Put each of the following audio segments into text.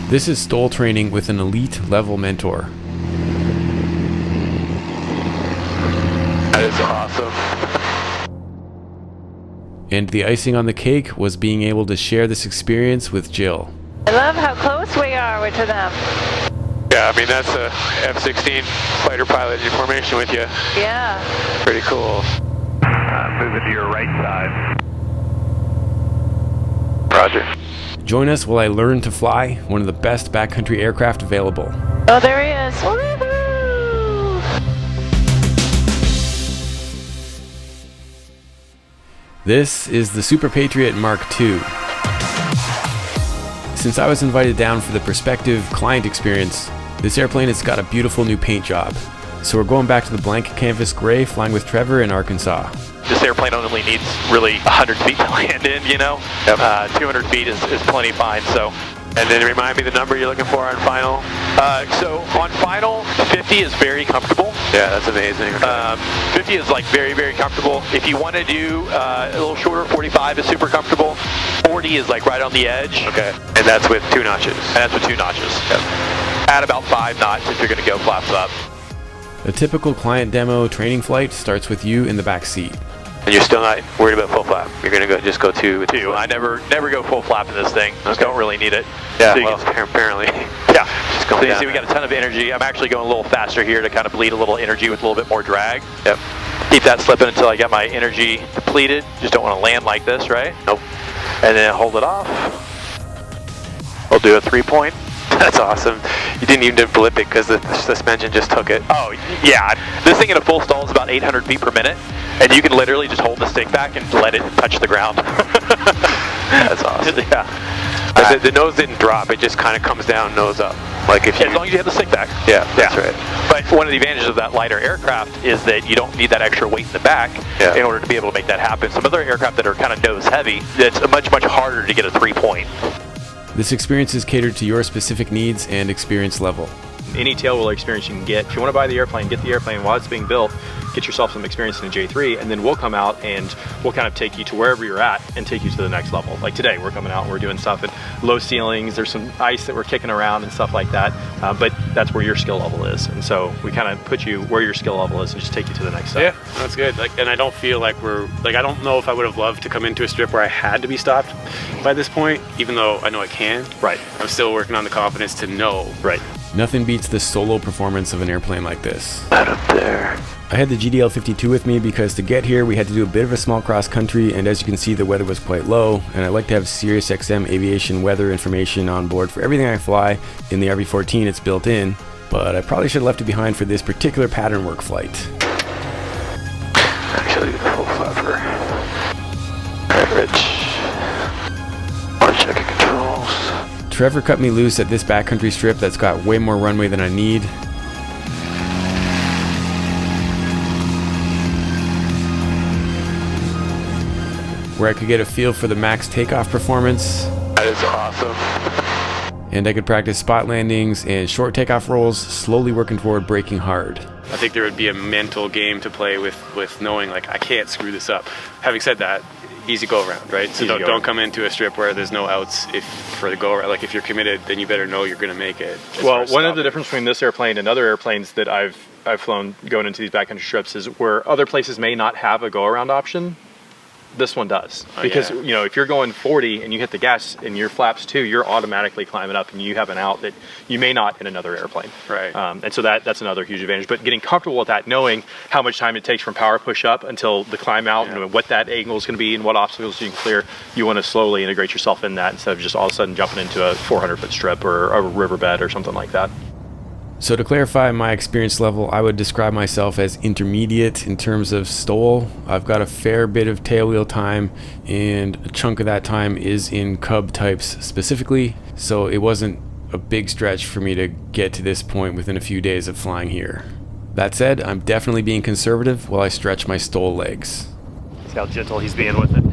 This is STOL training with an elite level mentor. That is awesome. And the icing on the cake was being able to share this experience with Jill. I love how close we are to them. Yeah, I mean, that's a F16 fighter pilot in formation with you. Yeah. Pretty cool. Moving to your right side. Roger. Join us while I learn to fly one of the best backcountry aircraft available. Oh, there he is. Woohoo! This is the Super Patriot Mark II. Since I was invited down for the prospective client experience, this airplane has got a beautiful new paint job. So we're going back to the blank canvas gray, flying with Trevor in Arkansas. This airplane only needs really 100 feet to land in, you know? Yep. 200 feet is plenty fine, so. And then remind me the number you're looking for on final. So on final, 50 is very comfortable. Yeah, that's amazing. 50 is like very, very comfortable. If you want to do a little shorter, 45 is super comfortable. 40 is like right on the edge. Okay. And that's with 2 notches. And that's with 2 notches. Yep. Add about 5 knots if you're going to go flaps up. A typical client demo training flight starts with you in the back seat. And you're still not worried about full flap. You're gonna just go 2 with 2. I never go full flap in this thing. Just don't really need it. Yeah, So well, apparently. Yeah. Just going So you down see we got a ton of energy. I'm actually going a little faster here to kind of bleed a little energy with a little bit more drag. Yep. Keep that slipping until I get my energy depleted. Just don't want to land like this, right? Nope. And then hold it off. We'll do a 3-point. That's awesome. You didn't even blip it because the suspension just took it. Oh, yeah. This thing in a full stall is about 800 feet per minute. And you can literally just hold the stick back and let it touch the ground. That's awesome. Yeah. But the nose didn't drop. It just kind of comes down nose up. Like if you, as long as you have the stick back. Yeah, that's right. But one of the advantages of that lighter aircraft is that you don't need that extra weight in the back in order to be able to make that happen. Some other aircraft that are kind of nose heavy, it's much, much harder to get a 3-point. This experience is catered to your specific needs and experience level. Any tail wheel experience you can get. If you want to buy the airplane, get the airplane while it's being built, get yourself some experience in a J3, and then we'll come out and we'll kind of take you to wherever you're at and take you to the next level. Like today, we're coming out and we're doing stuff at low ceilings. There's some ice that we're kicking around and stuff like that, but that's where your skill level is. And so we kind of put you where your skill level is and just take you to the next step. Yeah, that's good. And I don't feel like I don't know if I would have loved to come into a strip where I had to be stopped by this point, even though I know I can. Right. I'm still working on the confidence to know. Right. Nothing beats the solo performance of an airplane like this. Out up there. I had the GDL-52 with me because to get here we had to do a bit of a small cross country, and as you can see the weather was quite low, and I like to have SiriusXM Aviation weather information on board for everything I fly. In the RV-14 it's built in, but I probably should have left it behind for this particular pattern work flight. Actually, the full flapper. Alright, Rich. Want to check your controls. Trevor cut me loose at this backcountry strip that's got way more runway than I need. Where I could get a feel for the max takeoff performance. That is awesome. And I could practice spot landings and short takeoff rolls, slowly working toward braking hard. I think there would be a mental game to play with knowing like I can't screw this up. Having said that, easy go around, right? So don't come into a strip where there's no outs for the go around. Like if you're committed, then you better know you're going to make it. Well, one of the difference between this airplane and other airplanes that I've flown going into these backcountry strips is where other places may not have a go around option. This one does, because you know, if you're going 40 and you hit the gas and your flaps too, you're automatically climbing up and you have an out that you may not in another airplane. Right. And so that's another huge advantage. But getting comfortable with that, knowing how much time it takes from power push up until the climb out, and what that angle is going to be and what obstacles you can clear, you want to slowly integrate yourself in that instead of just all of a sudden jumping into a 400-foot strip or a riverbed or something like that. So to clarify my experience level, I would describe myself as intermediate in terms of STOL. I've got a fair bit of tailwheel time, and a chunk of that time is in Cub types specifically, so it wasn't a big stretch for me to get to this point within a few days of flying here. That said, I'm definitely being conservative while I stretch my STOL legs. See how gentle he's being with it.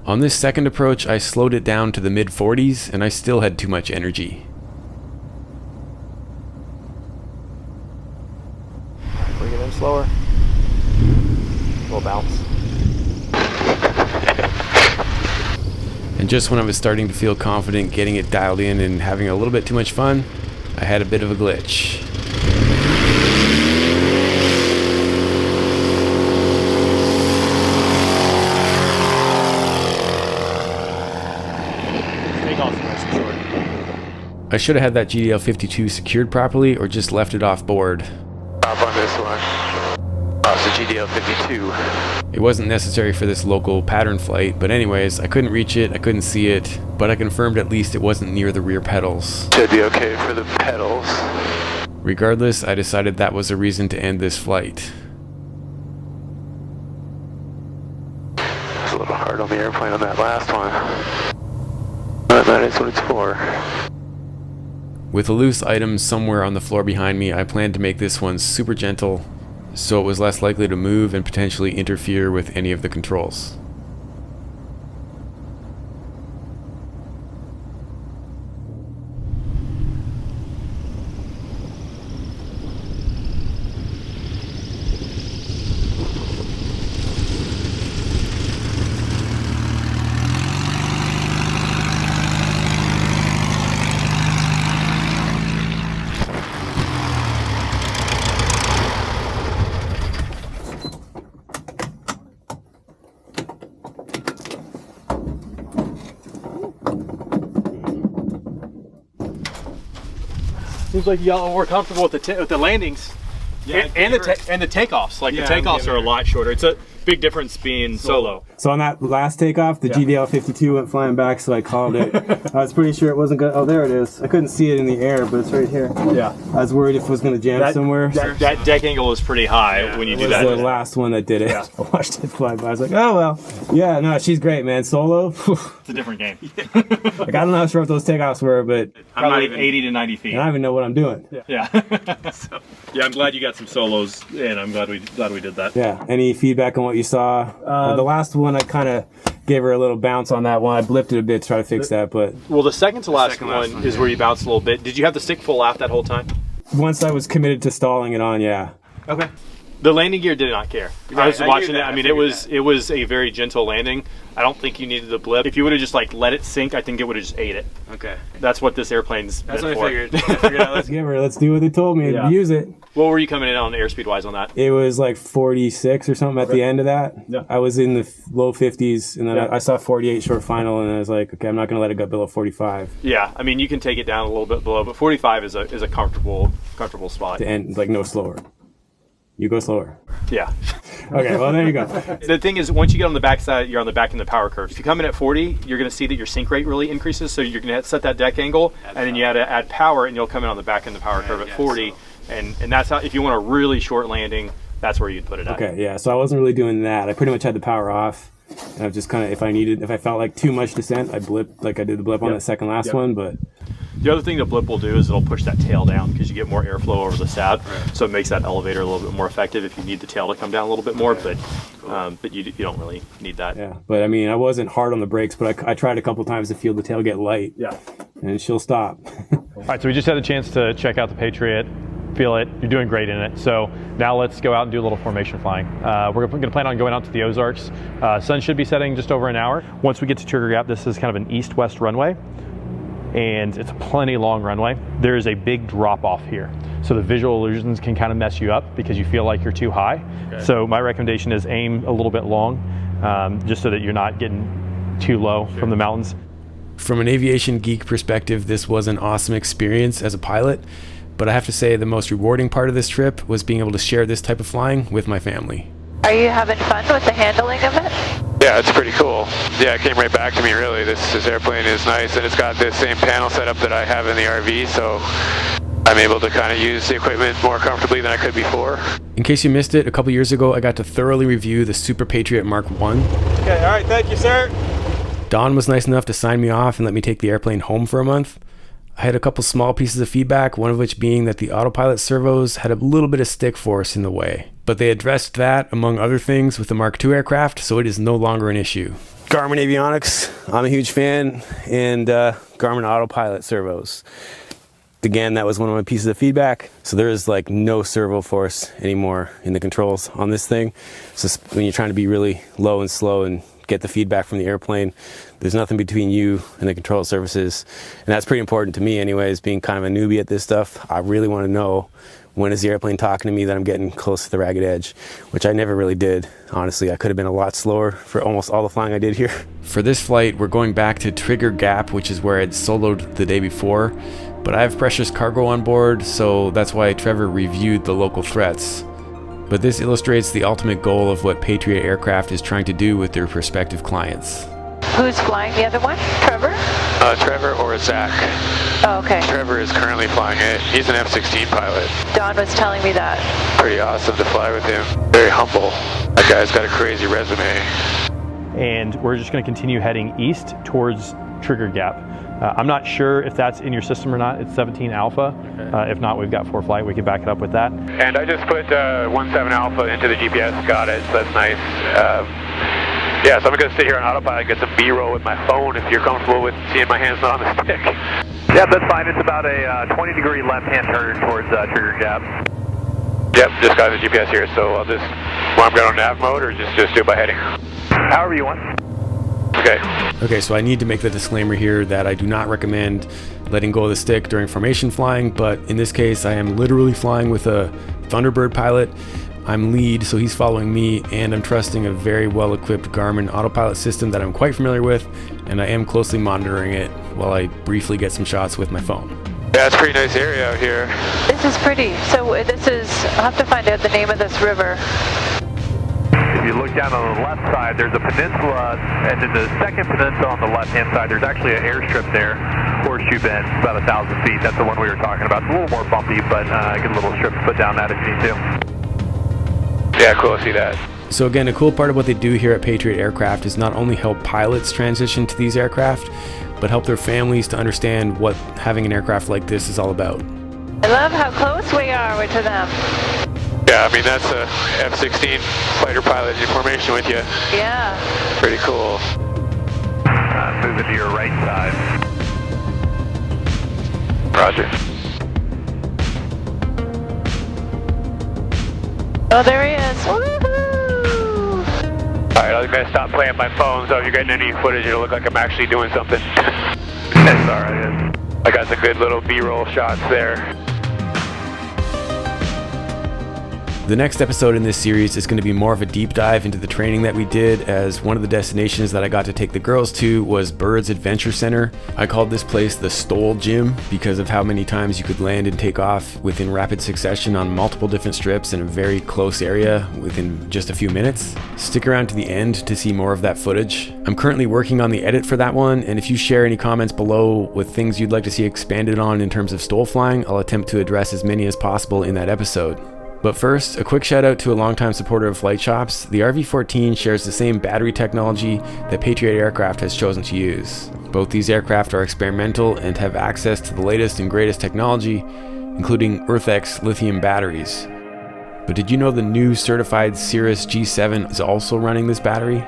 On this second approach, I slowed it down to the mid-40s, and I still had too much energy. Bring it in slower. A little bounce. And just when I was starting to feel confident getting it dialed in and having a little bit too much fun, I had a bit of a glitch. I should have had that GDL-52 secured properly or just left it off board. Up on this one. Oh, it's a GDL-52. It wasn't necessary for this local pattern flight, but anyways, I couldn't reach it, I couldn't see it, but I confirmed at least it wasn't near the rear pedals. Should be okay for the pedals. Regardless, I decided that was a reason to end this flight. It's a little hard on the airplane on that last one. But that is what it's for. With a loose item somewhere on the floor behind me, I planned to make this one super gentle, so it was less likely to move and potentially interfere with any of the controls. Seems like you got a little more comfortable with the landings, yeah, and the takeoffs. Like the takeoffs are a lot shorter. It's a big difference being solo. So on that last takeoff, the GDL-52 went flying back, so I called it. I was pretty sure it wasn't going to... Oh, there it is. I couldn't see it in the air, but it's right here. Yeah. I was worried if it was going to jam somewhere. That deck angle is pretty high when you do that. It was the last one that did it. Yeah. I watched it fly by. I was like, oh, well. Yeah, no, she's great, man. Solo. It's a different game. Like, I don't know how short those takeoffs were, but... Probably 80 to 90 feet. I don't even know what I'm doing. Yeah. So, yeah, I'm glad you got some solos, and I'm glad we did that. Yeah. Any feedback on what you saw? The last one, I kind of gave her a little bounce on that one. I blipped it a bit to try to fix that, but... Well, the second to last one is where you bounced a little bit. Did you have the stick full out that whole time? Once I was committed to stalling it on, yeah. Okay. The landing gear did not care. I was watching it. I mean, it was a very gentle landing. I don't think you needed the blip. If you would have just like let it sink, I think it would have just ate it. Okay. That's what this airplane's That's meant what for. I figured. Let's do what they told me. Yeah. Use it. What were you coming in on airspeed wise on that? It was like 46 or something at the end of that. Yeah. I was in the low 50s, and then I saw 48 short final, and I was like, okay, I'm not going to let it go below 45. Yeah, I mean, you can take it down a little bit below, but 45 is a comfortable spot. And like no slower. You go slower. Yeah. Okay, well, there you go. The thing is, once you get on the back side, you're on the back in the power curve. If you come in at 40, you're going to see that your sink rate really increases, so you're going to set that deck angle, and then you have to add power, and you'll come in on the back in the power curve at 40, and that's how, if you want a really short landing, that's where you'd put it at. Okay, yeah, so I wasn't really doing that. I pretty much had the power off, and I was just kind of, if I felt like too much descent, I blipped, like I did the blip on the second last one, but... The other thing the blip will do is it'll push that tail down because you get more airflow over the stab, so it makes that elevator a little bit more effective if you need the tail to come down a little bit more, but you don't really need that. Yeah, but I mean, I wasn't hard on the brakes, but I tried a couple times to feel the tail get light. Yeah. And she'll stop. All right, so we just had a chance to check out the Patriot, feel it. You're doing great in it. So now let's go out and do a little formation flying. We're going to plan on going out to the Ozarks. Sun should be setting just over an hour. Once we get to Trigger Gap, this is kind of an east-west runway, and it's a plenty long runway. There is a big drop off here. So the visual illusions can kind of mess you up because you feel like you're too high. Okay. So my recommendation is aim a little bit long, just so that you're not getting too low from the mountains. From an aviation geek perspective, this was an awesome experience as a pilot, but I have to say the most rewarding part of this trip was being able to share this type of flying with my family. Are you having fun with the handling of it? Yeah, it's pretty cool. Yeah, it came right back to me, really. This airplane is nice, and it's got the same panel setup that I have in the RV, so I'm able to kind of use the equipment more comfortably than I could before. In case you missed it, a couple years ago I got to thoroughly review the Super Patriot Mark 1. Okay, all right, thank you, sir. Don was nice enough to sign me off and let me take the airplane home for a month. I had a couple small pieces of feedback, one of which being that the autopilot servos had a little bit of stick force in the way. But they addressed that, among other things, with the Mark II aircraft, so it is no longer an issue. Garmin avionics, I'm a huge fan, and Garmin autopilot servos. Again, that was one of my pieces of feedback. So there is like no servo force anymore in the controls on this thing. So when you're trying to be really low and slow and get the feedback from the airplane, there's nothing between you and the control surfaces. And that's pretty important to me anyways, being kind of a newbie at this stuff. I really want to know when is the airplane talking to me that I'm getting close to the ragged edge, which I never really did. Honestly, I could have been a lot slower for almost all the flying I did here. For this flight, we're going back to Trigger Gap, which is where I'd soloed the day before. But I have precious cargo on board, so that's why Trevor reviewed the local threats. But this illustrates the ultimate goal of what Patriot Aircraft is trying to do with their prospective clients. Who's flying the other one? Trevor? Trevor or Zach. Oh, okay. Trevor is currently flying it. He's an F16 pilot. Don was telling me that. Pretty awesome to fly with him. Very humble. That guy's got a crazy resume. And we're just going to continue heading east towards Trigger Gap. I'm not sure if that's in your system or not. It's 17 Alpha. If not, we've got 4 flight. We can back it up with that. And I just put 17 Alpha into the GPS. Got it. So that's nice. Yeah, so I'm going to sit here on autopilot and get some B-roll with my phone if you're comfortable with seeing my hands not on the stick. Yeah, that's fine. It's about a 20-degree left-hand turn towards Trigger Gap. Yep, just got the GPS here, so I'll just, want to go on nav mode or just do it by heading? However you want. Okay, so I need to make the disclaimer here that I do not recommend letting go of the stick during formation flying, but in this case I am literally flying with a Thunderbird pilot. I'm lead, so he's following me, and I'm trusting a very well-equipped Garmin autopilot system that I'm quite familiar with, and I am closely monitoring it while I briefly get some shots with my phone. Yeah, it's a pretty nice area out here. This is pretty. So this is, I'll have to find out the name of this river. If you look down on the left side, there's a peninsula, and then the second peninsula on the left-hand side, there's actually an airstrip there, Horseshoe Bend, about 1,000 feet. That's the one we were talking about. It's a little more bumpy, but get a little strip to put down that if you need to. Yeah, cool, I see that. So again, a cool part of what they do here at Patriot Aircraft is not only help pilots transition to these aircraft, but help their families to understand what having an aircraft like this is all about. I love how close we are to them. Yeah, I mean, that's a F-16 fighter pilot in formation with you. Yeah. Pretty cool. Moving to your right side. Roger. Oh, there he is. Woohoo! Alright, I'm going to stop playing my phone, so if you're getting any footage, it'll look like I'm actually doing something. That's alright. I got some good little B-roll shots there. The next episode in this series is going to be more of a deep dive into the training that we did, as one of the destinations that I got to take the girls to was Bird's Adventure Center. I called this place the STOL Gym because of how many times you could land and take off within rapid succession on multiple different strips in a very close area within just a few minutes. Stick around to the end to see more of that footage. I'm currently working on the edit for that one, and if you share any comments below with things you'd like to see expanded on in terms of STOL flying, I'll attempt to address as many as possible in that episode. But first, a quick shout out to a longtime supporter of flight shops. The RV-14 shares the same battery technology that Patriot Aircraft has chosen to use. Both these aircraft are experimental and have access to the latest and greatest technology, including EarthX Lithium Batteries. But did you know the new certified Cirrus G7 is also running this battery?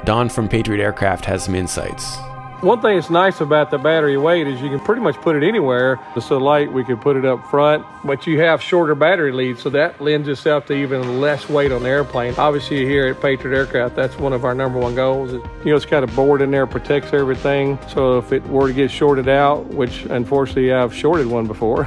Don from Patriot Aircraft has some insights. One thing that's nice about the battery weight is you can pretty much put it anywhere. It's so light we could put it up front, but you have shorter battery leads, so that lends itself to even less weight on the airplane. Obviously here at Patriot Aircraft, that's one of our number 1 goals. It's got a board in there, protects everything, so if it were to get shorted out, which unfortunately I've shorted one before,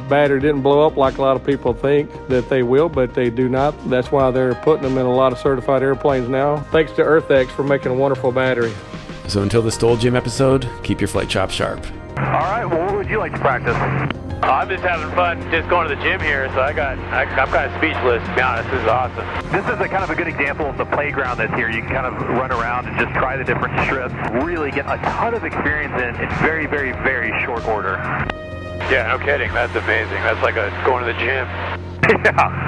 battery didn't blow up like a lot of people think that they will, but they do not. That's why they're putting them in a lot of certified airplanes now. Thanks to EarthX for making a wonderful battery. So until the STOL Gym episode, keep your flight chop sharp. All right, well, what would you like to practice? I'm just having fun just going to the gym here, so I'm kind of speechless, to be honest. This is awesome. This is a kind of a good example of the playground that's here. You can kind of run around and just try the different strips, really get a ton of experience in very, very, very short order. Yeah, no kidding. That's amazing. That's like going to the gym. Yeah.